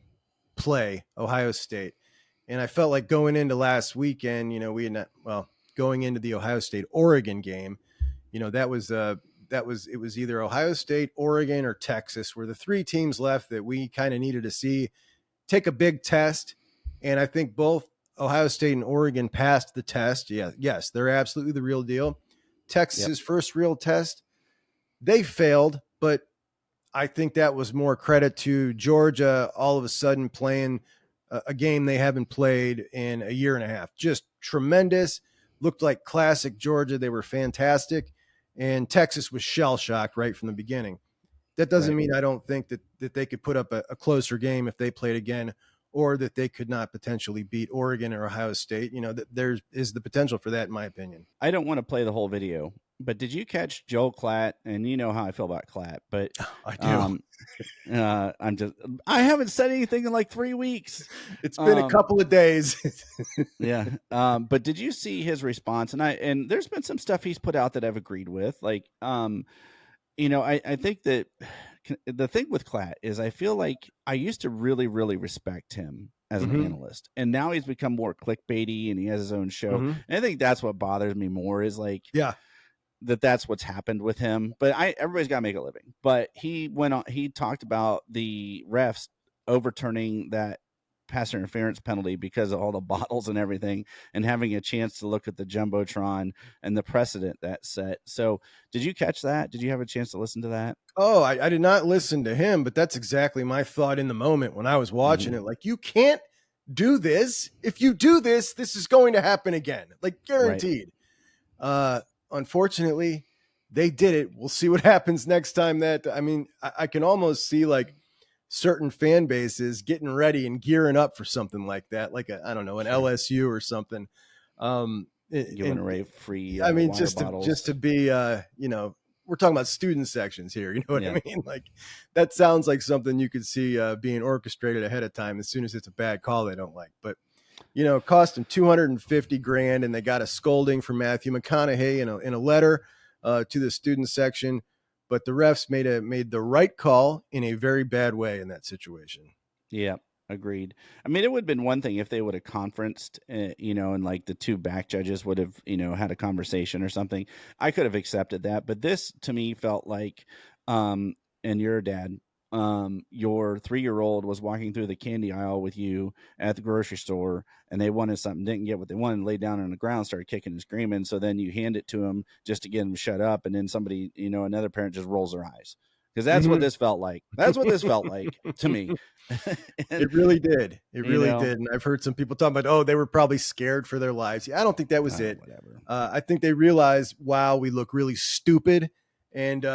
play Ohio State. And I felt like going into last weekend, going into the Ohio State Oregon game, it was either Ohio State, Oregon, or Texas were the 3 teams left that we kind of needed to see take a big test. And I think both Ohio State and Oregon passed the test. Yeah, yes, they're absolutely the real deal. Texas's first real test, they failed, but I think that was more credit to Georgia all of a sudden playing a game they haven't played in a year and a half. Just tremendous. Looked like classic Georgia. They were fantastic. And Texas was shell-shocked right from the beginning. That doesn't mean I don't think that they could put up a closer game if they played again, or that they could not potentially beat Oregon or Ohio State. There is the potential for that, in my opinion. I don't want to play the whole video, but did you catch Joel Klatt? And you know how I feel about Klatt, but I do. I haven't said anything in like 3 weeks. It's been a couple of days. Yeah. But did you see his response? And there's been some stuff he's put out that I've agreed with. Like, I think that the thing with Klatt is I feel like I used to really, really respect him as an analyst, and now he's become more clickbaity and he has his own show. And I think that's what bothers me more is like, that's what's happened with him. But everybody's got to make a living. But he talked about the refs overturning that pass interference penalty because of all the bottles and everything, and having a chance to look at the Jumbotron and the precedent that set. So did you catch that? Did you have a chance to listen to that? Oh, I did not listen to him, but that's exactly my thought in the moment when I was watching it. Like, you can't do this. If you do this, this is going to happen again. Like, guaranteed. Right. Unfortunately, they did it. We'll see what happens next time. I can almost see like certain fan bases getting ready and gearing up for something like that, like an LSU or something. Giving away free. Just to be, we're talking about student sections here. You know what I mean? Like, that sounds like something you could see being orchestrated ahead of time as soon as it's a bad call they don't like. But it cost them $250,000, and they got a scolding from Matthew McConaughey in a letter to the student section. But the refs made the right call in a very bad way in that situation. Yeah, agreed. I mean, it would have been one thing if they would have conferenced, and like the 2 back judges would have, had a conversation or something. I could have accepted that. But this to me felt like, and your dad, your 3-year-old was walking through the candy aisle with you at the grocery store, and they wanted something, didn't get what they wanted, laid down on the ground, started kicking and screaming. So then you hand it to him just to get him to shut up. And then somebody, another parent just rolls their eyes. Because that's what this felt like. That's what this felt like to me. It really did. It really did. And I've heard some people talking about, they were probably scared for their lives. Yeah, I don't think that was it. Whatever. I think they realized, wow, we look really stupid. And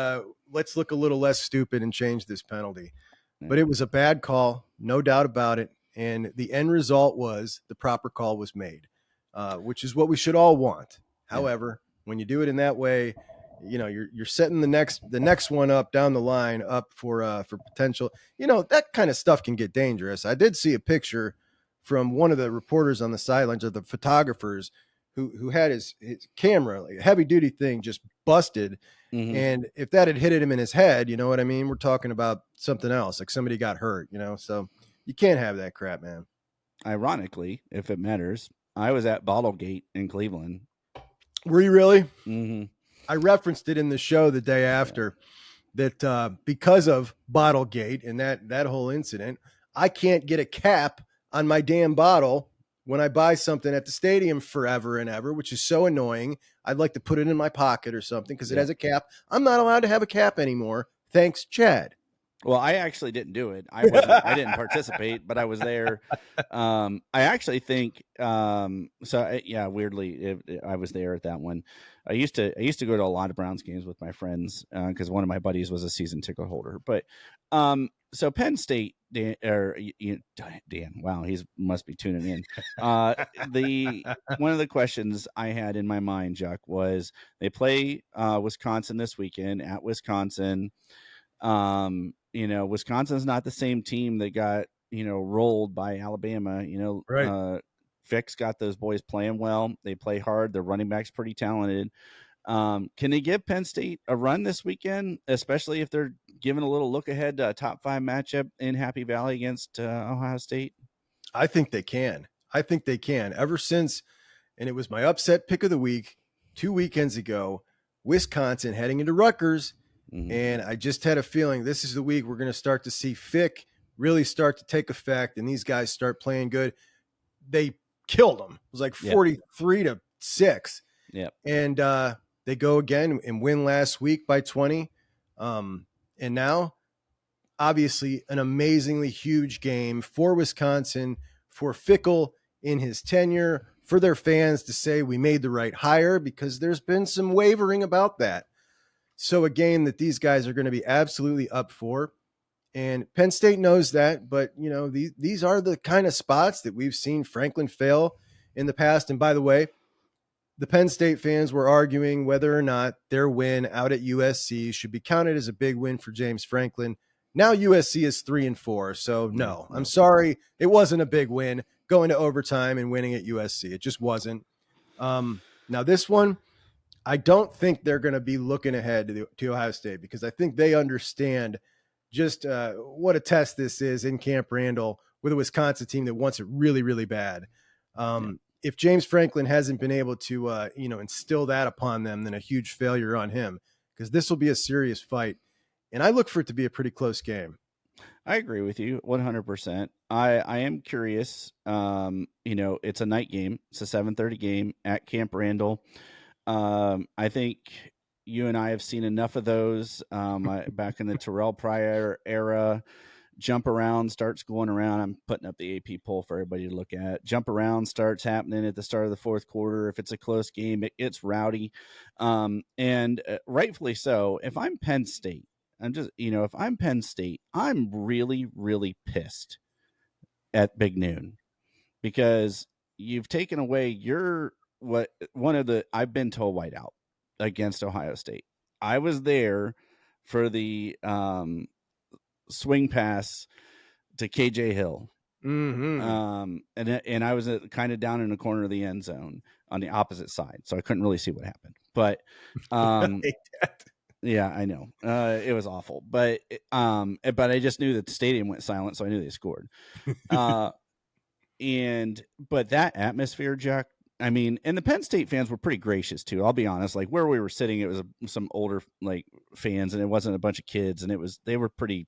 let's look a little less stupid and change this penalty. Yeah. But it was a bad call, no doubt about it. And the end result was the proper call was made, which is what we should all want. Yeah. However, when you do it in that way, you're setting the next one up down the line up for potential. That kind of stuff can get dangerous. I did see a picture from one of the reporters on the sidelines, or the photographers, who had his camera, like a heavy duty thing, just busted. And if that had hit him in his head, you know what I mean? We're talking about something else, like somebody got hurt, so you can't have that crap, man. Ironically, if it matters, I was at Bottlegate in Cleveland. Were you really? Mm-hmm. I referenced it in the show the day after that because of Bottlegate and that whole incident, I can't get a cap on my damn bottle when I buy something at the stadium forever and ever, which is so annoying. I'd like to put it in my pocket or something because it has a cap. I'm not allowed to have a cap anymore. Thanks, Chad. Well, I actually didn't do it. I didn't participate, but I was there. I actually think weirdly, I was there at that one. I used to go to a lot of Browns games with my friends because one of my buddies was a season ticket holder. But so Penn State, Dan, or Dan, wow, he's must be tuning in. The One of the questions I had in my mind, Juck, was they play Wisconsin this weekend at Wisconsin. Wisconsin's not the same team that got, rolled by Alabama. Right. Fick's got those boys playing well. They play hard. Their running back's pretty talented. Can they give Penn State a run this weekend, especially if they're giving a little look ahead to a top 5 matchup in Happy Valley against Ohio State? I think they can. I think they can. Ever since, and it was my upset pick of the week 2 weekends ago, Wisconsin heading into Rutgers. Mhm. And I just had a feeling this is the week we're going to start to see Fick really start to take effect and these guys start playing good. They killed them. It was like Yep. 43-6. Yep. And they go again and win last week by 20. And now, obviously, an amazingly huge game for Wisconsin, for Fickle in his tenure, for their fans to say we made the right hire, because there's been some wavering about that. So a game that these guys are going to be absolutely up for. And Penn State knows that, but these are the kind of spots that we've seen Franklin fail in the past. And by the way, the Penn State fans were arguing whether or not their win out at USC should be counted as a big win for James Franklin. Now USC is 3-4. So no, I'm sorry. It wasn't a big win going to overtime and winning at USC. It just wasn't. Now this one, I don't think they're going to be looking ahead to Ohio State, because I think they understand just what a test this is in Camp Randall with a Wisconsin team that wants it really, really bad. If James Franklin hasn't been able to, instill that upon them, then a huge failure on him, because this will be a serious fight. And I look for it to be a pretty close game. I agree with you 100%. I am curious. It's a night game. It's a 7:30 game at Camp Randall. I think you and I have seen enough of those back in the Terrell Pryor era. Jump around starts going around. I'm putting up the AP poll for everybody to look at. Jump around starts happening at the start of the fourth quarter. If it's a close game, it's rowdy. And rightfully so. If I'm Penn State, if I'm Penn State, I'm really, really pissed at Big Noon, because you've taken away I've been to a whiteout against Ohio State. I was there for the swing pass to KJ Hill. Mm-hmm. And I was kind of down in the corner of the end zone on the opposite side, so I couldn't really see what happened. But yeah, I know. It was awful. But I just knew that the stadium went silent, so I knew they scored. But that atmosphere, Jack, I mean, and the Penn State fans were pretty gracious too. I'll be honest. Like, where we were sitting, it was some older fans, and it wasn't a bunch of kids, and they were pretty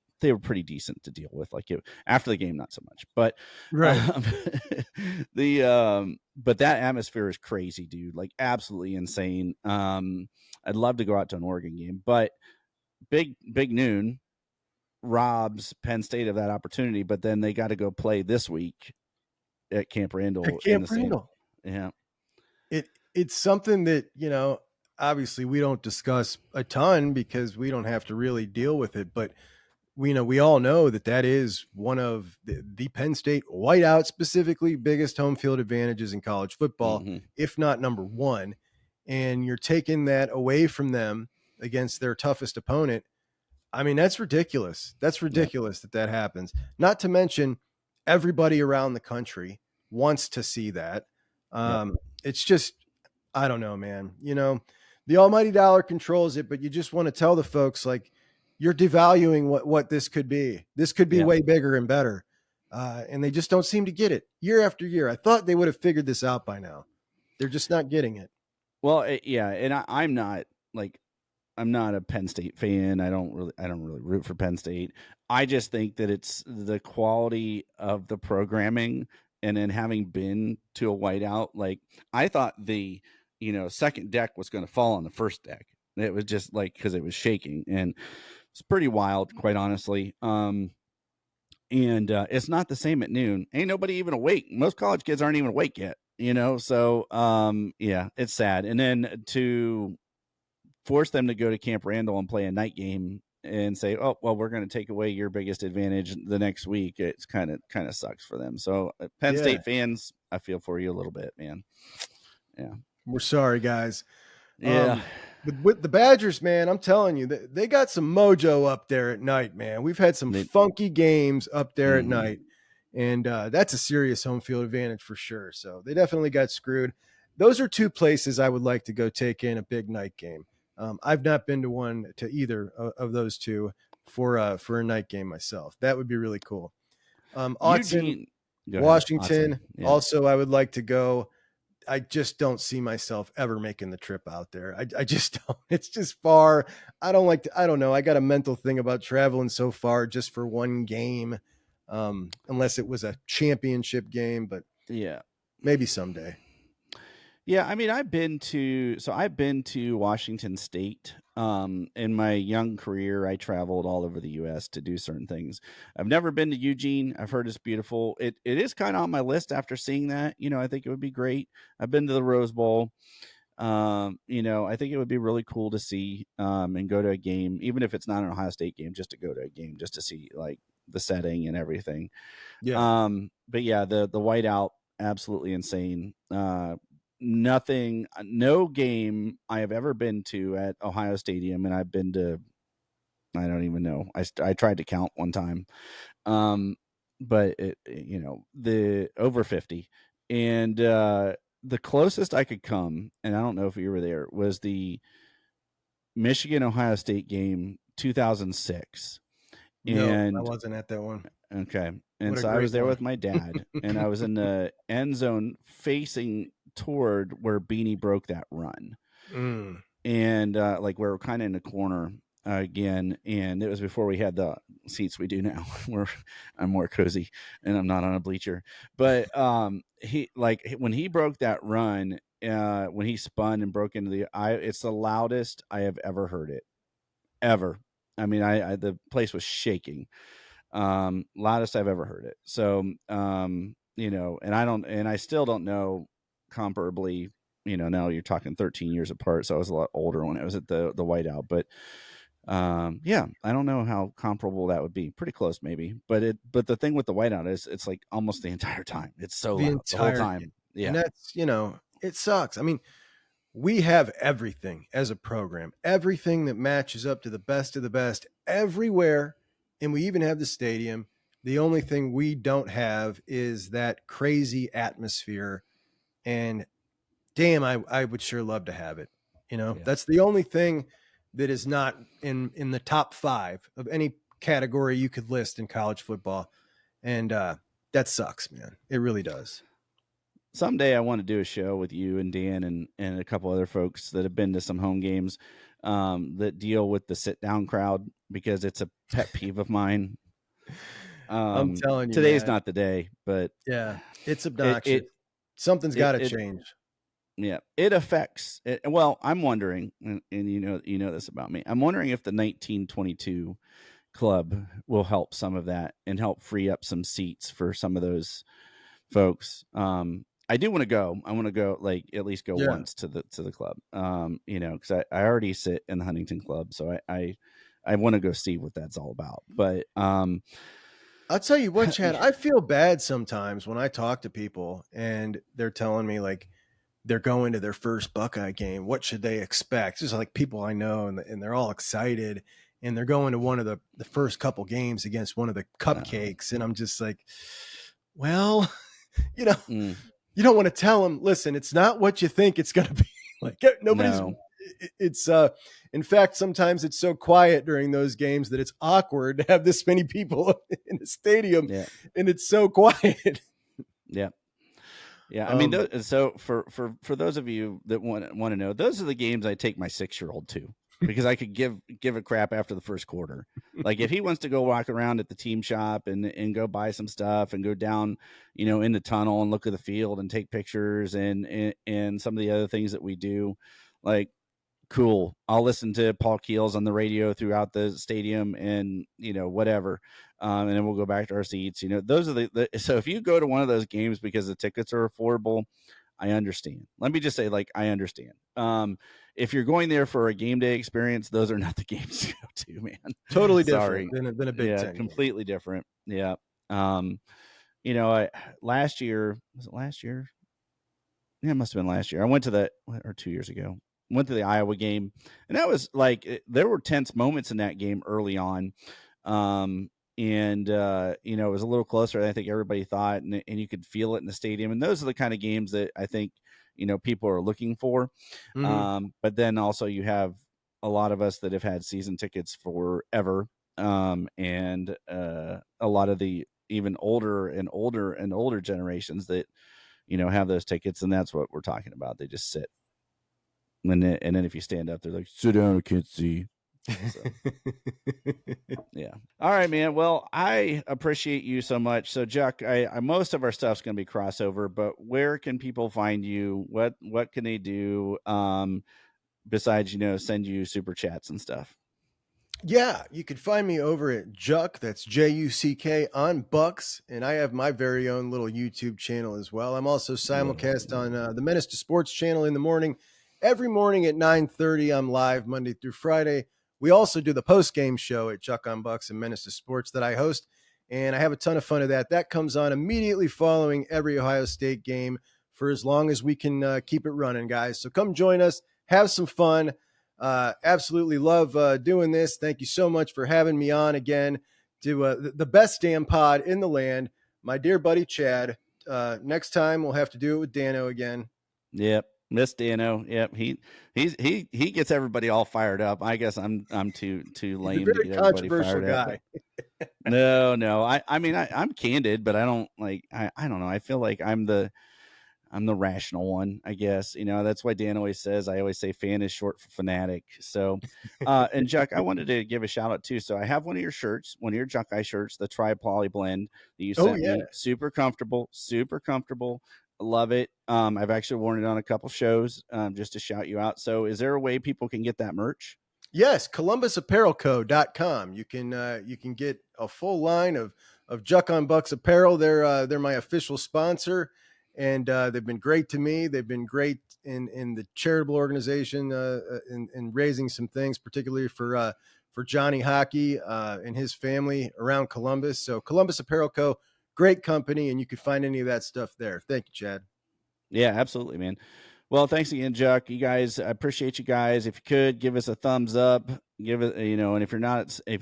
decent to deal with. Like, after the game, not so much, but right. But that atmosphere is crazy, dude. Like, absolutely insane. I'd love to go out to an Oregon game, but Big Noon robs Penn State of that opportunity. But then they got to go play this week at Camp Randall. Yeah. It's something that, obviously we don't discuss a ton because we don't have to really deal with it, but we all know that is one of the Penn State whiteout specifically biggest home field advantages in college football, if not number one. And you're taking that away from them against their toughest opponent. I mean, that's ridiculous. That's ridiculous that happens. Not to mention everybody around the country wants to see that. It's just, I don't know, man. The almighty dollar controls it, but you just want to tell the folks, like, you're devaluing what this could be. This could be way bigger and better. And they just don't seem to get it year after year. I thought they would have figured this out by now. They're just not getting it. Well, and I'm not a Penn State fan. I don't really root for Penn State. I just think that it's the quality of the programming. And then having been to a whiteout, like, I thought the second deck was going to fall on the first deck. It was just because it was shaking, and it's pretty wild, quite honestly. And it's not the same at noon. Ain't nobody even awake. Most college kids aren't even awake yet. So yeah, it's sad. And then to force them to go to Camp Randall and play a night game and say, "Oh, well, we're going to take away your biggest advantage the next week." It's kind of sucks for them. So Penn Yeah, State fans, I feel for you a little bit, man. Yeah. we're sorry, guys. Yeah. But with the Badgers, man, I'm telling you, they got some mojo up there at night, man. We've had some They, funky games up there at mhm. night, and that's a serious home field advantage for sure. So they definitely got screwed. Those are two places I would like to go take in a big night game. I've not been to one to either of those two for a night game myself. That would be really cool. Autzen, Eugene, go ahead. Awesome. Washington. Yeah. Also, I would like to go. I just don't see myself ever making the trip out there. I just don't. It's just far. I don't like to, I don't know. I got a mental thing about traveling so far just for one game, unless it was a championship game, but Yeah. maybe someday. Yeah, I mean, I've been to Washington State. In my young career, I traveled all over the US to do certain things. I've never been to Eugene. I've heard it's beautiful. It is kind of on my list after seeing that. I think it would be great. I've been to the Rose Bowl. I think it would be really cool to see and go to a game, even if it's not an Ohio State game, just to go to a game, just to see like the setting and everything. Yeah. But yeah, the whiteout, absolutely insane. No game I have ever been to at Ohio Stadium, and I've been to, I don't even know. I tried to count one time, but the over 50, and the closest I could come, and I don't know if you were there, was the Michigan Ohio State game 2006, No, I and wasn't at that one. okay. And What a so I great was there one. with my dad, and I was in the end zone facing toward where Beanie broke that run. Mm. And like we are kind of in the corner again. And it was before we had the seats we do now, where I'm more cozy and I'm not on a bleacher. But when he broke that run, when he spun and broke into it's the loudest I have ever heard it, ever. I mean, the place was shaking, loudest I've ever heard it. So and I still don't know comparably. Now you're talking 13 years apart, so I was a lot older when I was at the whiteout. But yeah, I don't know how comparable that would be. Pretty close maybe. But the thing with the whiteout is it's like almost the entire time. It's so The loud the whole entire, time. and Yeah. that's, it sucks. I mean, we have everything as a program, everything that matches up to the best of the best everywhere. And we even have the stadium. The only thing we don't have is that crazy atmosphere. And damn, I would sure love to have it. Yeah. That's the only thing that is not in the top 5 of any category you could list in college football. And that sucks, man. It really does. Someday I want to do a show with you and Dan and a couple other folks that have been to some home games that deal with the sit down crowd, because it's a pet peeve of mine. I'm telling you, Today's man. not the day, but Yeah, it's it obnoxious. it Something's got it, to it change. yeah, it affects it. Well, I'm wondering, and this about me. I'm wondering if the 1922 club will help some of that and help free up some seats for some of those folks. I do want to go. I want to go, like at least go Yeah. once to the club. Because I already sit in the Huntington Club, so I want to go see what that's all about. But I'll tell you what, Chad, I feel bad sometimes when I talk to people and they're telling me like they're going to their first Buckeye game. What should they expect? Just like people I know, and they're all excited and they're going to one of the first couple games against one of the cupcakes. And I'm just like, well, you know, mm, you don't want to tell them, listen, it's not what you think it's going to be. Like nobody's, no, it's in fact, sometimes it's so quiet during those games that it's awkward to have this many people in the stadium, yeah, and it's so quiet. yeah. Yeah, I mean, um so for those of you that want to know, those are the games I take my 6-year-old to, because I could give a crap after the first quarter. Like if he wants to go walk around at the team shop and go buy some stuff and go down, in the tunnel and look at the field and take pictures and some of the other things that we do, like cool. I'll listen to Paul Keels on the radio throughout the stadium and, whatever. And then we'll go back to our seats. Those are so if you go to one of those games because the tickets are affordable, I understand. Let me just say, like, I understand. If you're going there for a game day experience, those are not the games to go to, man. Totally different Sorry. than a Big Yeah, Ten game. completely different. Yeah. Last year, was it last year? Yeah, it must have been last year. I went to or 2 years ago. Went to the Iowa game, and that was like there were tense moments in that game early on. And it was a little closer than I think everybody thought, and you could feel it in the stadium. And those are the kind of games that I think people are looking for. Mhm. But then also you have a lot of us that have had season tickets forever, and a lot of the even older and older and older generations that have those tickets, and that's what we're talking about. They just sit, and then if you stand up, they're like, "Sit down, I can't see." So, yeah. All right, man. Well, I appreciate you so much. So, Juck, I most of our stuff's going to be crossover, but where can people find you? What can they do? Besides, send you super chats and stuff. Yeah, you can find me over at Juck. That's Juck on Bucks, and I have my very own little YouTube channel as well. I'm also simulcast on the Menace to Sports channel in the morning. Every morning at 9:30, I'm live Monday through Friday. We also do the post game show at Juck on Bucks and Menace to Sports that I host, and I have a ton of fun of that. That comes on immediately following every Ohio State game for as long as we can keep it running, guys. So come join us, have some fun. Absolutely love doing this. Thank you so much for having me on again to the best damn pod in the land, my dear buddy Chad. Next time we'll have to do it with Dano again. Yep. Miss Dano. Yep. He gets everybody all fired up. I guess I'm too He's a lame to very get everybody controversial fired up, but guy. no. I mean, I'm candid, but I don't I don't know. I feel like I'm the rational one, I guess. That's why Dan always says, I always say fan is short for fanatic. So, and Juck, I wanted to give a shout out too. So I have one of your shirts, one of your Juck Eye shirts, the Tri Poly blend that you Oh sent yeah. me. Super comfortable, super comfortable. Love it. I've actually worn it on a couple shows, just to shout you out. So is there a way people can get that merch? Yes, ColumbusApparelCo.com. You can get a full line of Juck on Bucks apparel. They're my official sponsor, and they've been great to me. They've been great in the charitable organization in raising some things, particularly for Johnny Hockey and his family around Columbus. So Columbus Apparel Co. Great company, and you can find any of that stuff there. Thank you, Chad. Yeah, absolutely, man. Well, thanks again, Juck. You guys, I appreciate you guys. If you could give us a thumbs up, give it, and if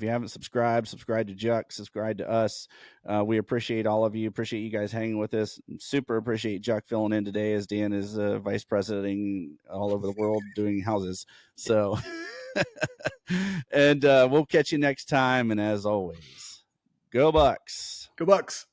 you haven't subscribed, subscribe to Juck, subscribe to us. We appreciate all of you. Appreciate you guys hanging with us. Super appreciate Juck filling in today as Dan is vice president all over the world doing houses. So, and we'll catch you next time. And as always, go Bucks. Go Bucks.